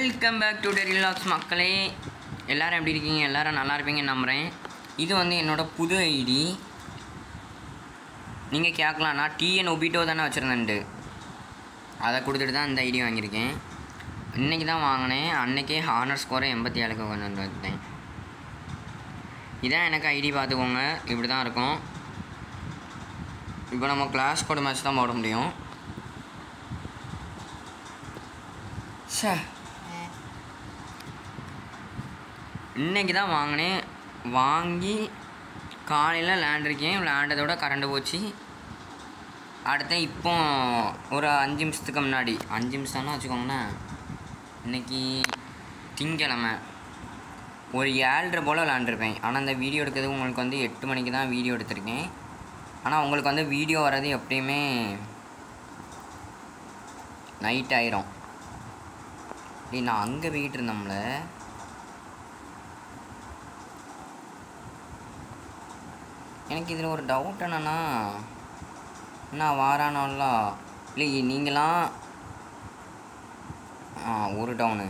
Welcome back to Derry logs மக்களே. எல்லோரும் எப்படி இருக்கீங்க? எல்லோரும் நல்லா இருப்பீங்கன்னு நம்புகிறேன். இது வந்து என்னோடய புது ஐடி. நீங்கள் கேட்கலாம், நான் டிஎன் ஒபிட்டோ தானே வச்சுருந்தேன்ட்டு. அதை கொடுத்துட்டு தான் இந்த ஐடி வாங்கியிருக்கேன். இன்றைக்கி தான் வாங்கினேன். அன்றைக்கே ஹானர் ஸ்கோரை 87க்கு கொண்டு வந்து வந்தேன். இதான் எனக்கு ஐடி பார்த்துக்கோங்க. இப்படி தான் இருக்கும். இப்போ நம்ம கிளாஸ் கோடு மேட்ச் தான் போட முடியும். இன்றைக்கி தான் வாங்கினேன். வாங்கி காலையில் விளையாண்டுருக்கேன். விளையாண்டதோட கரண்ட் போச்சு. அடுத்த இப்போ ஒரு 5 நிமிஷத்துக்கு முன்னாடி 5 நிமிஷம்னா வச்சுக்கோங்களேன். இன்றைக்கி திங்கக்கிழமை ஒரு 7:30 போல் விளையாண்டுருப்பேன். ஆனால் அந்த வீடியோ எடுக்கிறது உங்களுக்கு வந்து 8 மணிக்கு தான் வீடியோ எடுத்திருக்கேன். ஆனால் உங்களுக்கு வந்து வீடியோ வர்றது எப்படியுமே நைட் ஆயிரும். நான் அங்கே போய்கிட்டு இருந்தோம்ல, எனக்கு இதில் ஒரு டவுட் என்னென்னா, நான் வாரானோல்ல இல்லை நீங்களாம் ஒரு டவுனு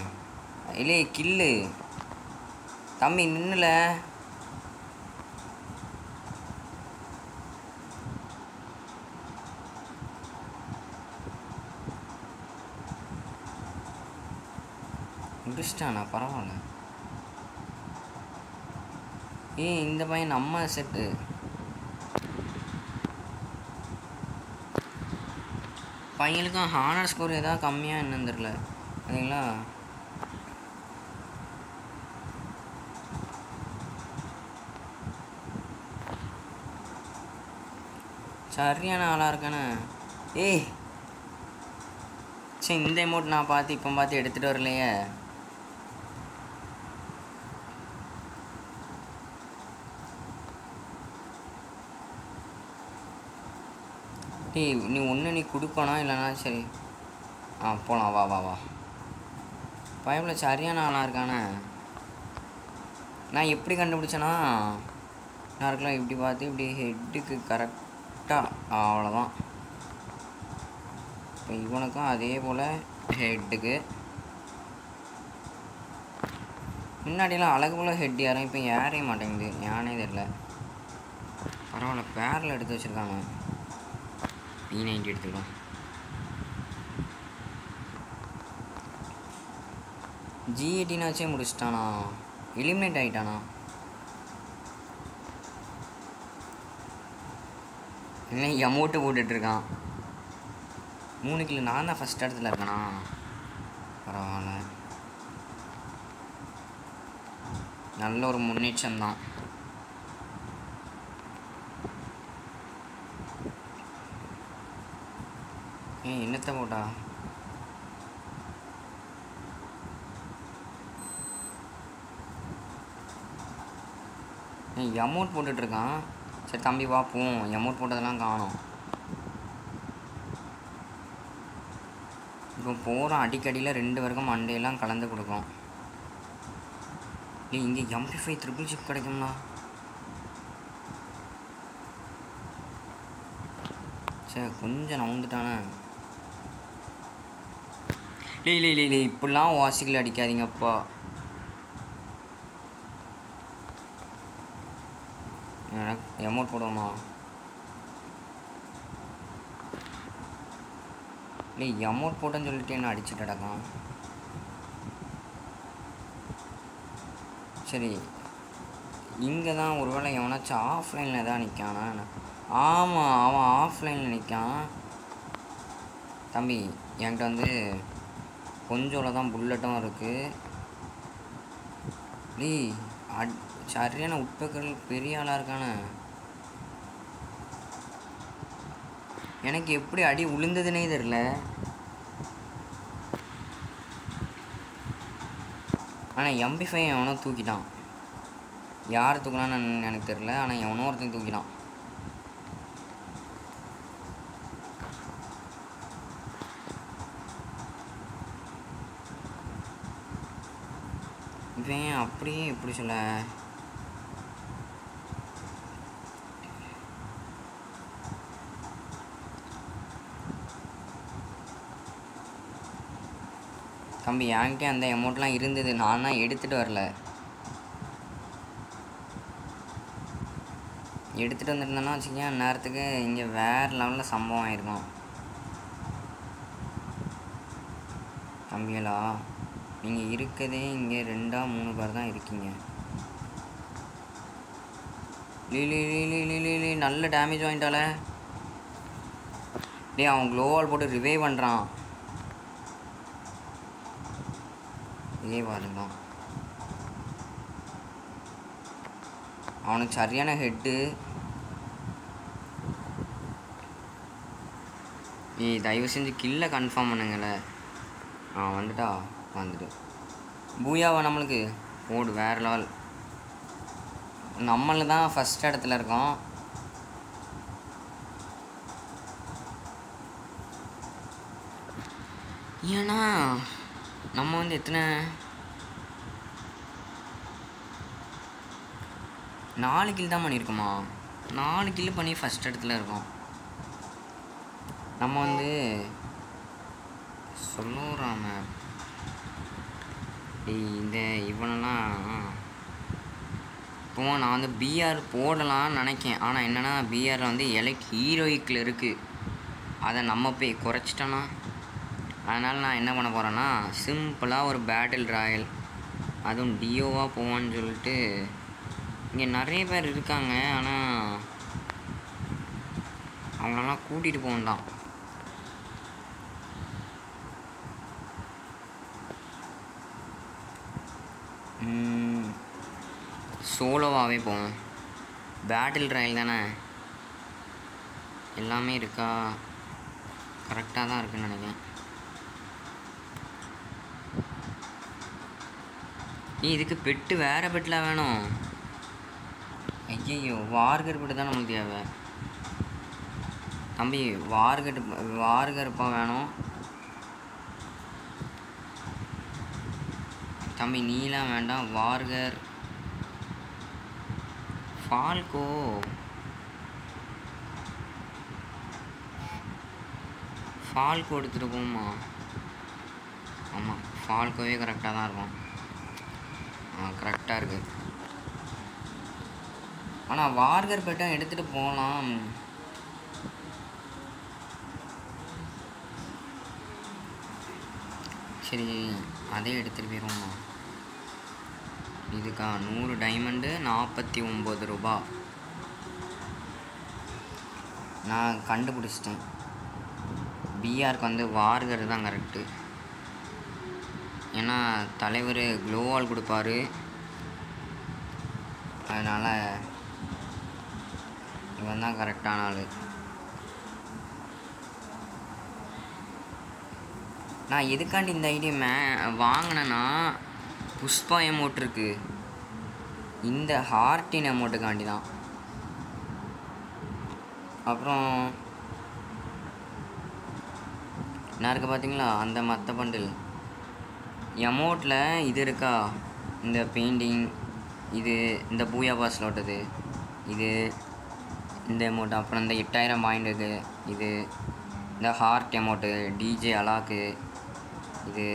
இல்லை கில்லு தம்பி நின்னுல முடிச்சிட்டானா? பரவாயில்ல. இந்த பையன் நம்ம செட்டு. பையனுக்கும் ஹானர் ஸ்கோர் எதாவது கம்மியாக என்னன்னு தெரில. சரிங்களா? சரியான ஆளாக இருக்கானே. சரி, இந்த அமௌண்ட் நான் பார்த்து இப்போ பார்த்து எடுத்துகிட்டு வரலையே. நீ ஒன்று நீ கொடுக்கணும், இல்லைனா சரி போகலாம். வா வா வா. பைப்பில் சரியான ஆளாக இருக்கானே. நான் எப்படி கண்டுபிடிச்சேன்னா, நான் இருக்கலாம் இப்படி பார்த்து இப்படி ஹெட்டுக்கு கரெக்டாக அவ்வளோதான். இப்போ இவனுக்கும் அதே போல் ஹெட்டுக்கு முன்னாடியெல்லாம் அழகு போல் ஹெட் யாரும் இப்போ ஏறைய மாட்டேங்குது. ஏனே தெரில. பரவாயில்ல, பேரில் எடுத்து வச்சுருக்காங்க. P90 எடுத்துக்கலாம். G18 வச்சே முடிச்சிட்டானா? எலிமினேட் ஆகிட்டானா? இல்லை எமௌண்ட்டு போட்டுட்ருக்கான். 3 கிலோ. நான் தான் ஃபஸ்ட் இடத்துல இருக்கேனா? பரவாயில்ல, நல்ல ஒரு முன்னேற்றம் தான். என்னத்தை போட்டா? அமௌண்ட் போட்டுட்ருக்கான். சரி தம்பி பார்ப்போம். அமௌண்ட் போட்டதெல்லாம் காணும். இப்போ போகிற அடிக்கடியில் 2 பேருக்கும் மண்டையெல்லாம் கலந்து கொடுக்கும். இங்கே MP5 ட்ரிபிள் சிப் கிடைக்கும்னா? சரி, கொஞ்சம் நவுந்துட்டானே. இல்லை இப்படிலாம் வாசிக்கல அடிக்காதீங்கப்பா. எனக்கு அமௌண்ட் போடுவோமா? இல்லை அமௌண்ட் போட்டேன்னு சொல்லிட்டு என்ன அடிச்சுட்டு கிடக்கான். சரி, இங்கே தான் ஒருவேளை எவனாச்சும் ஆஃப்லைனில் தான் நிற்கானா? ஆமாம், அவன் ஆஃப்லைனில் நிற்கான். தம்பி என்கிட்ட வந்து கொஞ்சோல தான் புல்லட்டும் இருக்குது. சரியான உட்பக்கல் பெரிய ஆளாக இருக்கானே. எனக்கு எப்படி அடி விழுந்ததுன்னே தெரில. ஆனால் MP5 எவனோ தூக்கிட்டான். யார் தூக்கினான்னு எனக்கு தெரில. ஆனால் எவனோ ஒருத்தன் தூக்கிட்டான். இவன் அப்படியே எப்படி சொல்ல, தம்பி என்கிட்ட அந்த அமௌண்ட்லாம் இருந்தது, நான் தான் எடுத்துகிட்டு வரல. எடுத்துகிட்டு வந்துருந்தேன்னா வச்சுக்கேன் நேரத்துக்கு இங்கே வேறு லெவலில் சம்பவம் ஆயிருக்கும். தம்பிகளா, நீங்கள் இருக்கதே இங்கே 2-3 பேர் தான் இருக்கீங்க. நல்ல டேமேஜ் வாங்கிட்டால. டே அவன் க்ளோவால் போட்டு ரிவைவ் பண்ணுறான். இதே பாருங்க, அவனுக்கு சரியான ஹெட்டு. தயவு செஞ்சு கில்லை கன்ஃபார்ம் பண்ணுங்களே. வந்துட்டா வந்துட்டு பூயாவா நம்மளுக்கு போடு. வேறு லெவல். நம்மள தான் ஃபஸ்ட் இடத்துல இருக்கோம். ஏன்னா நம்ம வந்து எத்தனை 4 கில் தான் பண்ணியிருக்கோமா? 4 கில் பண்ணி ஃபஸ்ட் இடத்துல இருக்கோம். நம்ம வந்து சொல்லுறாம இந்த இவனெல்லாம் இப்போ நான் வந்து பிஆர் போடலான்னு நினைக்கேன். ஆனால் என்னென்னா பிஆரில் வந்து எலக்ட் ஹீரோயிக்கில் இருக்குது. அதை நம்ம போய் குறைச்சிட்டோன்னா, அதனால் நான் என்ன பண்ண போகிறேன்னா சிம்பிளாக ஒரு பேட்டில் ராயல், அதுவும் டியோவாக போவான்னு சொல்லிட்டு. இங்கே நிறைய பேர் இருக்காங்க, ஆனால் அவங்களெல்லாம் கூட்டிகிட்டு போகண்டாம். சோலோவாகவே போவோம். பேட்டில் ராயல் தானே, எல்லாமே இருக்கா, கரெக்டாக தான் இருக்குன்னு நினைக்கிறேன். இதுக்கு பெட்டு வேறு பெட்டில் வேணும். ஐயோ, வார்கர் பெட்டு தான் நமக்கு தேவை. தம்பி வார்கருப்பா வேணும். தம்பி நீலாம் வேண்டாம், வார்கர் ஃபால்கோ. ஃபால்கோ எடுத்துகிட்டு போமா? ஆமாம், ஃபால்கோவே கரெக்டாக தான் இருக்கும். கரெக்டாக இருக்குது. ஆனால் வார்கர் பெட்டை எடுத்துகிட்டு போகலாம். சரி, அதே எடுத்துகிட்டு போயிடுவோம்மா. இதுக்கா 100 டைமண்டு 49 ரூபா. நான் கண்டுபிடிச்சிட்டேன். பிஆருக்கு வந்து வார்கர் தான் கரெக்டு. ஏன்னா தலைவர் க்ளோவால் கொடுப்பாரு, அதனால் இவன் தான் கரெக்டான ஆள். நான் எதுக்காண்டி இந்த ஐடியா வாங்கினேன்னா, புஷ்பா எமௌண்ட் இருக்கு, இந்த ஹார்ட்டின் எமௌண்ட்டுக்காண்டி தான். அப்புறம் என்ன இருக்குது பார்த்தீங்களா, அந்த மற்ற பண்டில் எமௌண்ட்டில் இது இருக்கா, இந்த பெயிண்டிங், இது இந்த பூயா பாஸில் ஓட்டது, இது இந்த எமௌண்ட். அப்புறம் இந்த 8000 பாயிண்ட் இருக்குது, இது இந்த ஹார்ட் எமௌண்ட்டு, டிஜே அலாக்கு இது.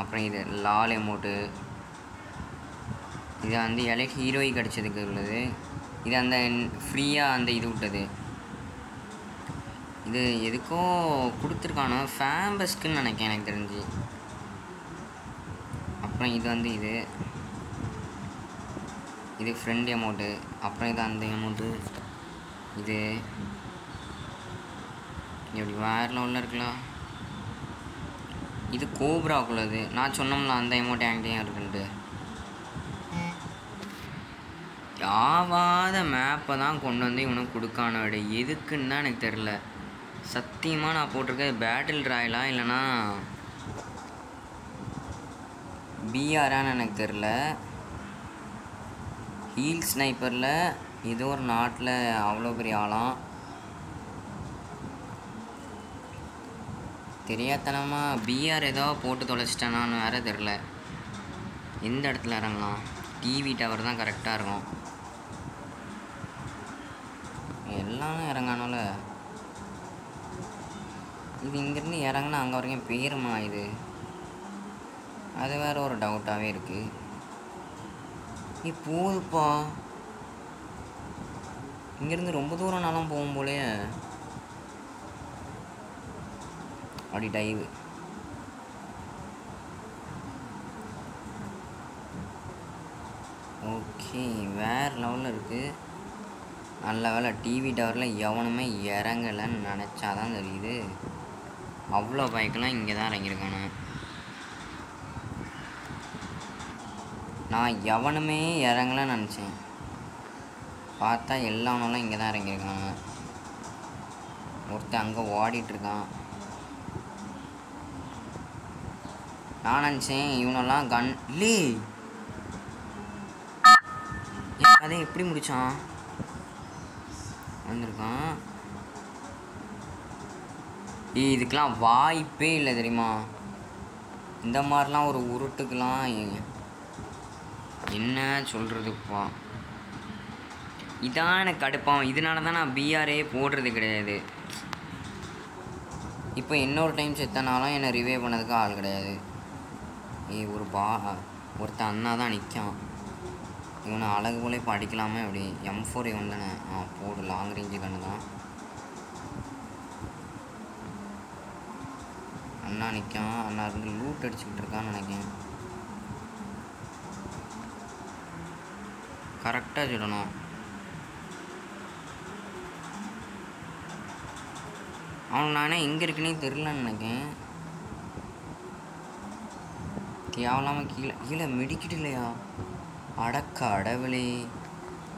அப்புறம் இது லால் எமௌண்ட்டு, இது வந்து எலக்ட் ஹீரோயிக் கிடச்சதுக்கு உள்ளது. இது அந்த ஃப்ரீயாக அந்த இது விட்டது. இது எதுக்கோ கொடுத்துருக்கானோ ஃபேம்பஸ்க்குன்னு நினைக்கிறேன் எனக்கு தெரிஞ்சு. அப்புறம் இது வந்து இது ஃப்ரெண்ட் அமௌண்ட்டு. அப்புறம் இது அந்த அமௌண்ட்டு. இது எப்படி வேறு லெவலில் இருக்கலாம். இது கோப்ராக்குள்ளது. நான் சொன்னோம்ல அந்த அமௌண்ட் என்கிட்டயும் இருக்குன்ட்டு. ஆவாத மேப்பை தான் கொண்டு வந்து இவனுக்கு கொடுக்கான விட எதுக்குன்னு தான் எனக்கு தெரில. சத்தியமாக நான் போட்டிருக்கேன் பேட்டில் ராயலா இல்லைனா பிஆரான்னு எனக்கு தெரில. ஹீல் ஸ்னைப்பரில் ஏதோ ஒரு நாட்டில் அவ்வளோ பெரிய ஆளாம். தெரியாதனமாக பிஆர் ஏதோ போட்டு தொலைச்சிட்டேனான்னு வேறு தெரில. எந்த இடத்துல இறங்கலாம்? டிவி டவர் தான் கரெக்டாக இருக்கும். எல்லாம் இறங்கானால இது இங்கேருந்து இறங்கினா அங்கே வரைக்கும் போயிருமா? இது அது வேறு ஒரு டவுட்டாகவே இருக்குது. போதுப்பா, இங்கேருந்து ரொம்ப தூரம் நாளும் போகும் போலே. அப்படி டைவு. ஓகே, வேறு லெவலில் இருக்குது. நல்ல வேலை டிவி டவரில் எவனுமே இறங்கலைன்னு நினச்சாதான் தெரியுது. அவ்வளோ பைக்கெல்லாம் இங்கே தான் இறங்கியிருக்கானு. நான் எவனுமே இறங்கலன்னு நினச்சேன், பார்த்தா எல்லாவனெல்லாம் இங்கே தான் இறங்கியிருக்காங்க. ஒருத்தன் அங்கே ஓடிட்டுருக்கான். நான் நினச்சேன் இவனெல்லாம் கன் இல்லே. அதை எப்படி முடித்தான்? வந்திருக்கான். இதுக்கெலாம் வாய்ப்பே இல்லை தெரியுமா? இந்த மாதிரிலாம் ஒரு உருட்டுக்கெலாம் என்ன சொல்கிறதுப்பா. இதான் எனக்கு கடுப்பாகும். இதனால தான் நான் பிஆரே போடுறது கிடையாது. இப்போ இன்னொரு டைம் செத்தனாலும் என்னை ரிவே பண்ணதுக்கு ஆள் கிடையாது. ஒருத்தன் அண்ணா தான் நிற்கான். இவனை அழகு போல இப்போ அடிக்கலாமே. அப்படி M4 இவன் தானே? போடு, லாங் ரேஞ்சு கண்ணு தான். அண்ணா நிற்கான். அண்ணா இருந்து லூட் அடிச்சுக்கிட்டு இருக்கான்னு நினைக்கிறேன். கரெக்டாக சொல்லணும். அவன் நானே எங்கே இருக்குன்னே தெரிலன்னு நினைக்கிறேன். தேவையில்லாமல் கீழே மெடிக்கிட்டு இல்லையா? அடக்க அடவுளே,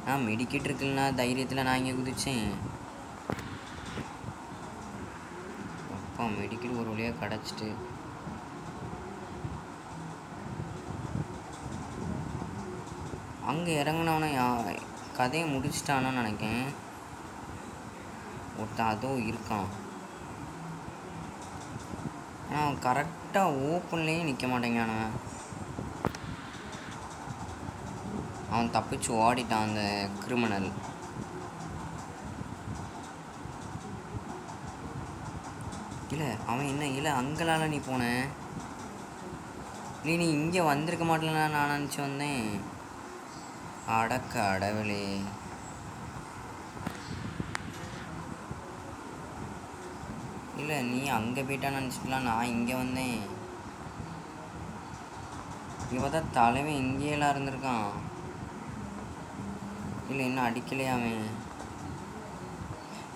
நான் மெடிக்கிட்டு இருக்குல்லனா தைரியத்தில் நான் இங்கே குதிச்சேன். அப்பா மெடிக்கிட்டு ஒரு வழியாக கிடச்சிட்டு. அங்கே இறங்கினவன கதையை முடிச்சிட்டானு நினைக்கிறேன். ஒருத்தன் அதோ இருக்கான். ஆனால் அவன் கரெக்டாக ஓப்பன்லேயும் நிற்க மாட்டேங்கானவன். அவன் தப்பிச்சு ஓடிட்டான் அந்த கிரிமினல். இல்லை அவன் என்ன இல்லை அங்களால் நீ போன? நீ இங்கே வந்திருக்க மாட்டேன்னா நான் நினச்சி வந்தேன். அடக்க அடவுளே. இல்லை நீ அங்கே போயிட்டான்னு நினச்சிக்கலாம். நான் இங்கே வந்தேன். இங்கே பார்த்தா தலைவன் இங்கேயெல்லாம் இருந்திருக்கான். இல்லை இன்னும் அடிக்கலையாமே.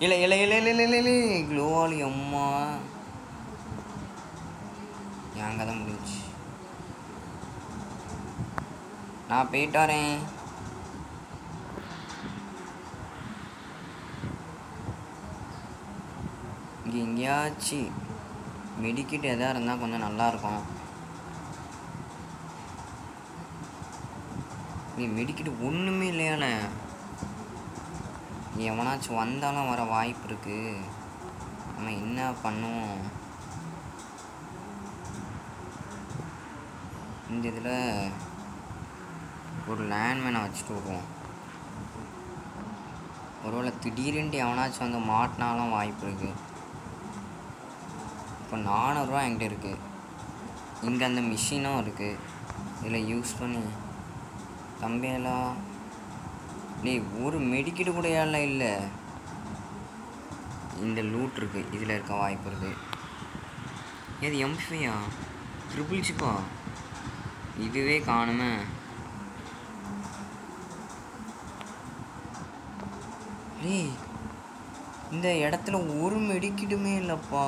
இல்லை இல்லை இல்லை இல்லை இல்லை இல்லை க்ளோவாலி அம்மா என் கதை முடிஞ்சு. நான் போயிட்டு வரேன். இங்கே எங்கேயாச்சும் மெடிக்கிட்டு எதாக இருந்தால் கொஞ்சம் நல்லாயிருக்கும். நீ மெடிக்கிட்டு ஒன்றுமே இல்லையால. எவனாச்சும் வந்தாலும் வர வாய்ப்பு இருக்குது. நம்ம என்ன பண்ணுவோம்? இந்த இதில் ஒரு லேண்ட்மேனை வச்சுட்டு வருவோம். ஒருவேளை திடீர்னு எவனாச்சும் வந்து மாட்டினாலும் வாய்ப்பு இருக்குது. இப்போ 400 ரூபா என்கிட்ட இருக்குது. இங்கே அந்த மிஷினும் இருக்குது. இதில் யூஸ் பண்ணி தம்பியெல்லாம் ஒரு மெடிக்கிட்டு கூட ஏழை இல்லை. இந்த லூட் இருக்குது, இதில் இருக்க வாய்ப்பு இருக்குது. ஏது M5 ட்ரிபிள்ஸுப்பா? இதுவே காணுமே. இந்த இடத்துல ஒரு மெடிக்கிட்டுமே இல்லைப்பா.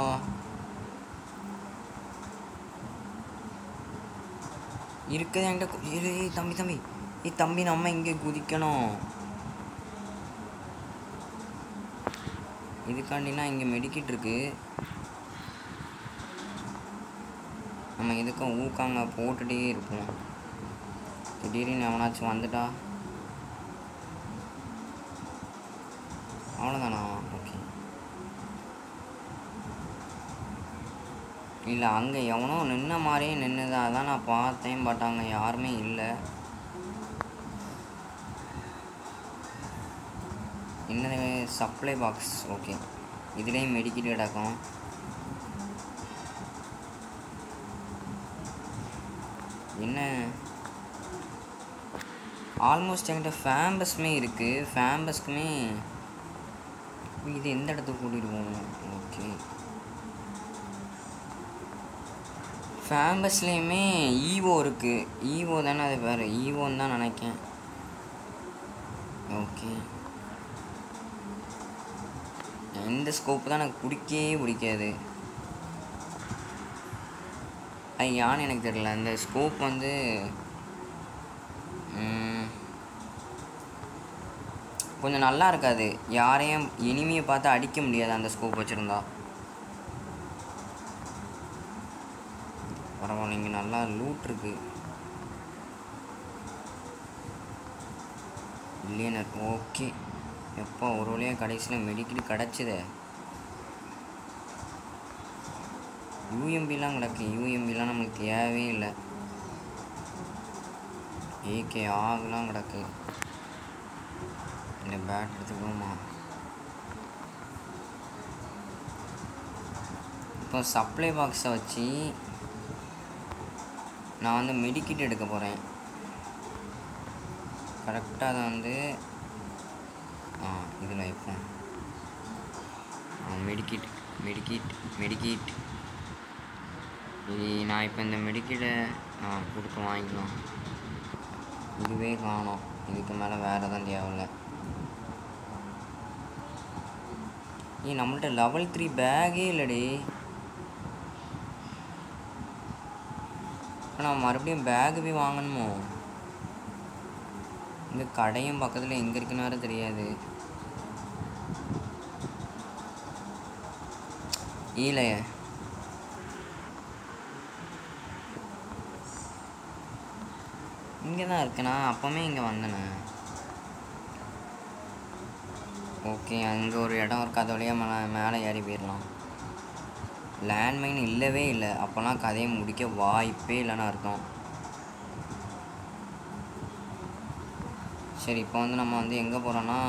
இருக்குது என்கிட்ட. தம்பி தம்பி நம்ம இங்கே குதிக்கணும். இதுக்காண்டினா இங்கே மெடிக்கிட்டு இருக்கு. நம்ம இதுக்கும் ஊக்காங்க போட்டுகிட்டே இருப்போம். திடீர்னு எவனாச்சும் வந்துட்டா அவ்வளோதானா? ஓகே. இல்லை அங்கே எவனோ நின்ன மாதிரியே நின்றுதான். அதான் நான் பார்த்தேன். பட் அங்கே யாருமே இல்லை. இன்னது சப்ளை பாக்ஸ். ஓகே, இதுலேயும் மெடிக்கிட்டு கிடக்கும். என்ன ஆல்மோஸ்ட் என்கிட்ட ஃபேம்பஸ்மே இருக்குது. ஃபேம்பஸ்க்குமே இது எந்த இடத்துக்கு கூட்டிடுவோம்? ஓகே, ஃபேம்பஸ்லேயுமே ஈவோ இருக்குது. ஈவோ தானே அது, வேறு ஈவோன்னு தான் நினைக்கேன். ஓகே, இந்த ஸ்கோப்பு தான் எனக்கு பிடிக்காது. அது யான்னு எனக்கு தெரியல. இந்த ஸ்கோப் வந்து கொஞ்சம் நல்லா இருக்காது. யாரையும் எனிமியை பார்த்து அடிக்க முடியாது அந்த ஸ்கோப் வச்சுருந்தா. பரவாயில்ல, இங்கே நல்லா லூட் இருக்கு. இல்லையா? ஓகே, எப்போ ஒரு வழியாக கடைசியில் மெடிக்கல் கிடச்சிதே. யூஎம்பிலாம் கிடக்கு. யூஎம்பிலாம் நம்மளுக்கு தேவையே இல்லை. ஏகே ஆகலாம் கிடக்கு. இந்த பேட் எடுத்துக்கோமா. இப்போ சப்ளை பாக்ஸை வச்சு நான் வந்து மெடிக்கிட் எடுக்க போகிறேன். கரெக்டாக அதை வந்து இதில் வைப்போம். மெடிக்கிட் இது நான் இப்போ இந்த மெடிக்கிட்டை கொடுத்து வாங்கிக்கலாம். இதுவே காணும். இதுக்கு மேலே வேறு எதுவும் தேவையில்லை. நம்மள்ட்ட level 3 பேக்கே இல்லடி. இப்போ நான் மறுபடியும் பேக்கு போய் வாங்கணுமோ? இந்த கடையும் பக்கத்தில் எங்கே இருக்குன்னு வேறு தெரியாது. இல்லையே, இங்கே தான் இருக்குண்ணா. அப்போவுமே இங்கே வந்தேண்ணே. ஓகே, அங்கே ஒரு இடம் இருக்குது. அது வழியாக மேலே ஏறி போயிடலாம். லேண்ட்மைன் இல்லவே இல்லை. அப்போல்லாம் கதையை முடிக்க வாய்ப்பே இல்லைன்னு அர்த்தம். சரி, இப்போ வந்து நம்ம வந்து எங்கே போகிறோன்னா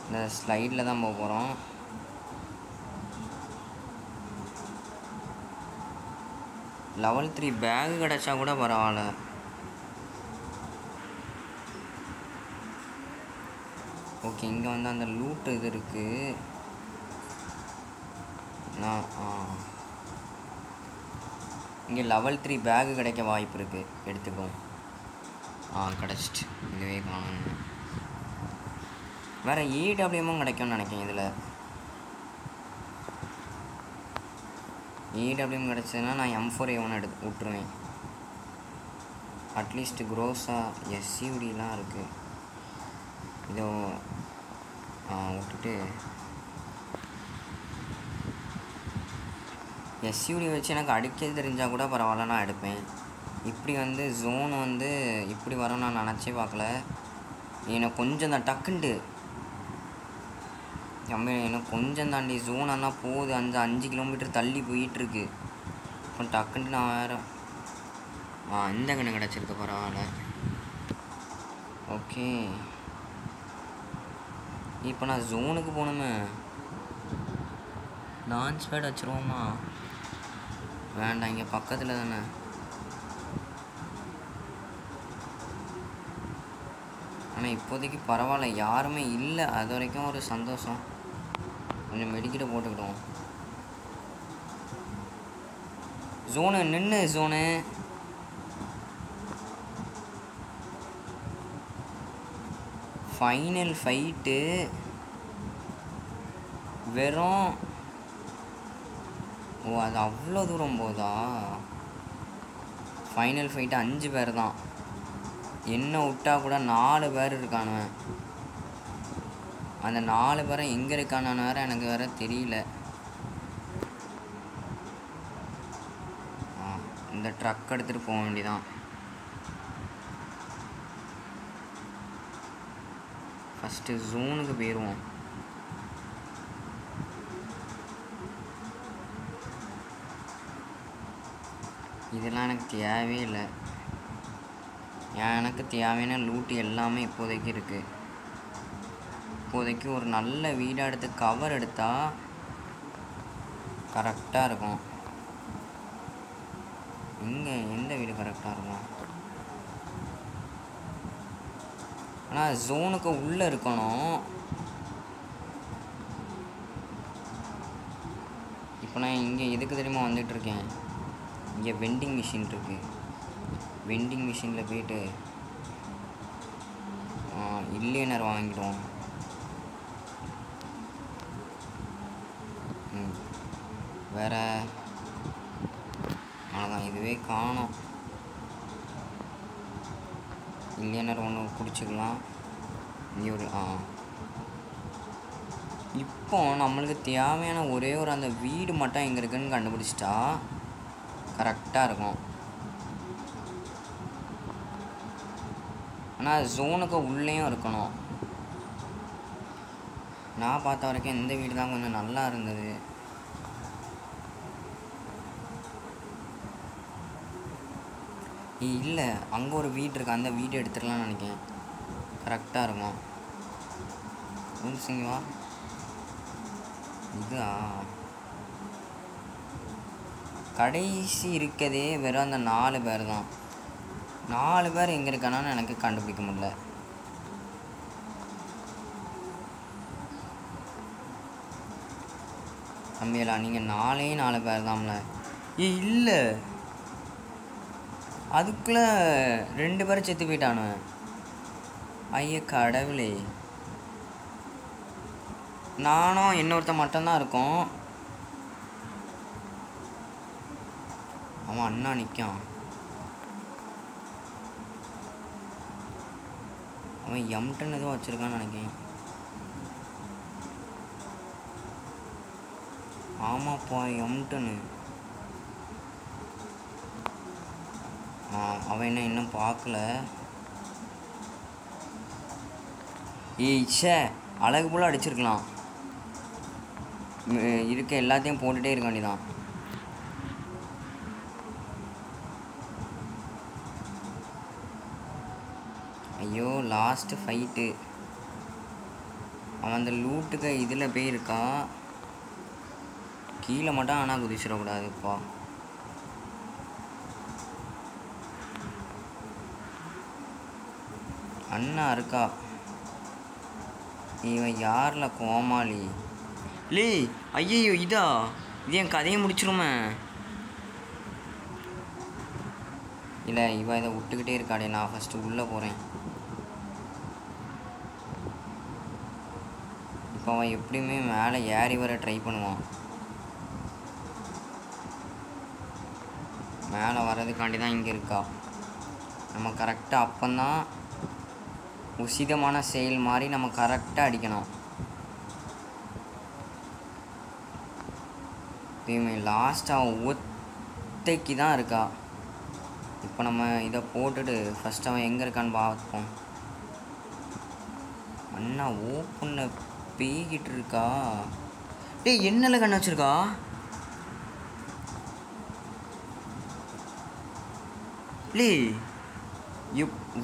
இந்த ஸ்லைடில் தான் போக போகிறோம். level 3 பேகு கிடச்சா கூட பரவாயில்ல. ஓகே, இங்கே வந்து அந்த லூட் இது இருக்குது. நான் இங்கே level 3 பேகு கிடைக்க வாய்ப்பு இருக்குது. எடுத்துக்கோம். கிடச்சிட்டு. இதுவே காணும். வேறு EWMும் கிடைக்கும்னு நினைக்கிறேன். இதில் EWM கிடச்சதுன்னா நான் M4A1 எடுத்து விட்ருவேன். அட்லீஸ்ட் க்ரோஸா SUDலாம் இருக்குது. இதோ விட்டுட்டு SUD வச்சு எனக்கு அடிக்க தெரிஞ்சால் கூட பரவாயில்ல, நான் எடுப்பேன். இப்படி வந்து ஜோன் வந்து இப்படி வரும் நான் நினச்சே பார்க்கல. எனக்கு கொஞ்சம் தான் டக்குண்டு எனக்கு கொஞ்சம் தாண்டி ஜோன் ஆனால் போகுது. 5 கிலோமீட்டர் தள்ளி போயிட்டுருக்கு. இப்போ டக்குன்ட்டு நான் வேறு இந்த கண்ணு கிடச்சிருக்கு. பரவாயில்ல. ஓகே, இப்போ நான் ஜோனுக்கு போகணுமே. லான்ச் பேட் வச்சுருவோமா? வேண்டாம், இங்கே பக்கத்தில் தானே. ஆனால் இப்போதைக்கு பரவாயில்ல, யாருமே இல்லை. அது வரைக்கும் ஒரு சந்தோஷம். கொஞ்சம் மெடிக்கிட்ட போட்டுக்கிடுவோம். ஜோனு நின்று ஜோனு. ஃபைனல் ஃபைட்டு வெறும் அது அவ்வளோ தூரம் போதா? ஃபைனல் ஃபைட்டு 5 பேர் தான். என்ன விட்டா கூட 4 பேர் இருக்கானுவன். அந்த 4 பேரை எங்கே இருக்கானு வேறு எனக்கு வேறு தெரியல. இந்த ட்ரக் எடுத்துகிட்டு போக வேண்டியதான். ஃபஸ்ட்டு ஜோனுக்கு போயிடுவோம். இதெல்லாம் எனக்கு தேவையே இல்லை. எனக்கு தேவையான லூட்டு எல்லாமே இப்போதைக்கு இருக்குது. இப்போதைக்கு ஒரு நல்ல வீடாக எடுத்து கவர் எடுத்தால் கரெக்டாக இருக்கும். இங்கே எந்த வீடு கரெக்டாக இருக்கும்? ஆனால் ஜோனுக்கு உள்ளே இருக்கணும். இப்போ நான் இங்கே எதுக்கு தெரியுமா வந்துட்டுருக்கேன்? இங்கே வெண்டிங் மிஷின் இருக்குது. வெண்டிங் மிஷினில் போய்ட்டு இல்லைனர் வாங்கிடுவோம். வேறு அவ்வளோதான், இதுவே காணோம். இல்லைனர் ஒன்று குடிச்சிக்கலாம். இங்கே ஒரு இப்போ நம்மளுக்கு தேவையான ஒரே ஒரு அந்த வீடு மட்டும் எங்கே இருக்குன்னு கண்டுபிடிச்சிட்டா கரெக்டாக இருக்கும். ஆனால் ஜோனுக்கு உள்ளேயும் இருக்கணும். நான் பார்த்த வரைக்கும் இந்த வீடு தான் கொஞ்சம் நல்லா இருந்தது. இல்லை, அங்கே ஒரு வீடு இருக்குது, அந்த வீடு எடுத்துடலாம்னு நினைக்கிறேன். கரெக்டாக இருக்கும். சிங்கவா இதா கடைசி இருக்கதே வெறும் அந்த 4 பேர் தான். 4 பேர் எங்கே இருக்கானான்னு எனக்கு கண்டுபிடிக்க முடியல. தம்பியலா நீங்கள் 4 பேர் தான்ல. இல்லை, அதுக்குள்ளே 2 பேர் செத்து போயிட்டானு. ஐய கடவுளே, நானும் இன்னொருத்த மட்டும்தான் இருக்கோம். அவன் அண்ணா நிற்கான். அவன் M10 எதுவும் வச்சுருக்கான்னு நினைக்கிறேன். ஆமாப்பா, M10. அவன் என்ன இன்னும் பார்க்கல. ச்சே, அழகு போல் அடிச்சிருக்கலாம். இருக்க எல்லாத்தையும் போட்டுகிட்டே இருக்க வேண்டியதான். ஐயோ, லாஸ்ட்டு ஃபைட்டு. அவன் அந்த லூட்டுக்கு இதில் போயிருக்கா. கீழே மட்டும் ஆனால் குதிச்சிடக்கூடாதுப்பா. அண்ணா இருக்கா. இவன் யாரில் கோமாளி? லே ஐயோ, இதா இது என் கதையை முடிச்சிருமே. இல்லை, இவன் இதை விட்டுக்கிட்டே இருக்காடே. நான் ஃபஸ்ட்டு உள்ளே போகிறேன். இப்போ அவன் எப்படியுமே மேலே ஏறி வர ட்ரை பண்ணுவான். மேலே வர்றதுக்காண்டி தான் இங்கே இருக்கா. நம்ம கரெக்டாக அப்போந்தான் உசிதமான செயல் மாதிரி நம்ம கரெக்டாக அடிக்கணும். எப்பயுமே லாஸ்ட்டாக ஒத்தைக்கு தான் இருக்கா. இப்போ நம்ம இதை போட்டுட்டு ஃபஸ்ட் அவன் எங்கே இருக்கான்னு பார்ப்போம். அண்ணா ஓப்பன்ன பேய்கிட்டு இருக்கா. டேய், என்னல கண்ணு வச்சிருக்கா? லே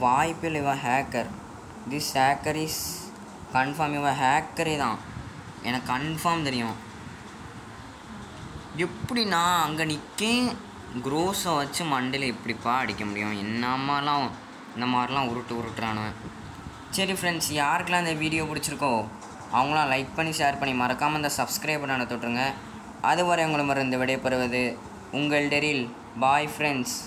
வாய்ப்பில் இவன் hacker. This hacker is confirm. இவன் ஹேக்கரே தான், எனக்கு கன்ஃபார்ம் தெரியும். எப்படி நான் அங்கே நிற்கேன், க்ரோஸை வச்சு மண்டையில் எப்படிப்பா அடிக்க முடியும்? என்னமாலாம் இந்த மாதிரிலாம் உருட்டுறானுவன். சரி ஃப்ரெண்ட்ஸ், யாருக்கெல்லாம் இந்த வீடியோ பிடிச்சிருக்கோ அவங்களாம் லைக் பண்ணி ஷேர் பண்ணி மறக்காமல் இந்த சப்ஸ்கிரைப் பண்ண தொட்டுருங்க. அதுவரை உங்களை மருந்து விடைபெறுவது உங்கள் டெரில். Bye friends.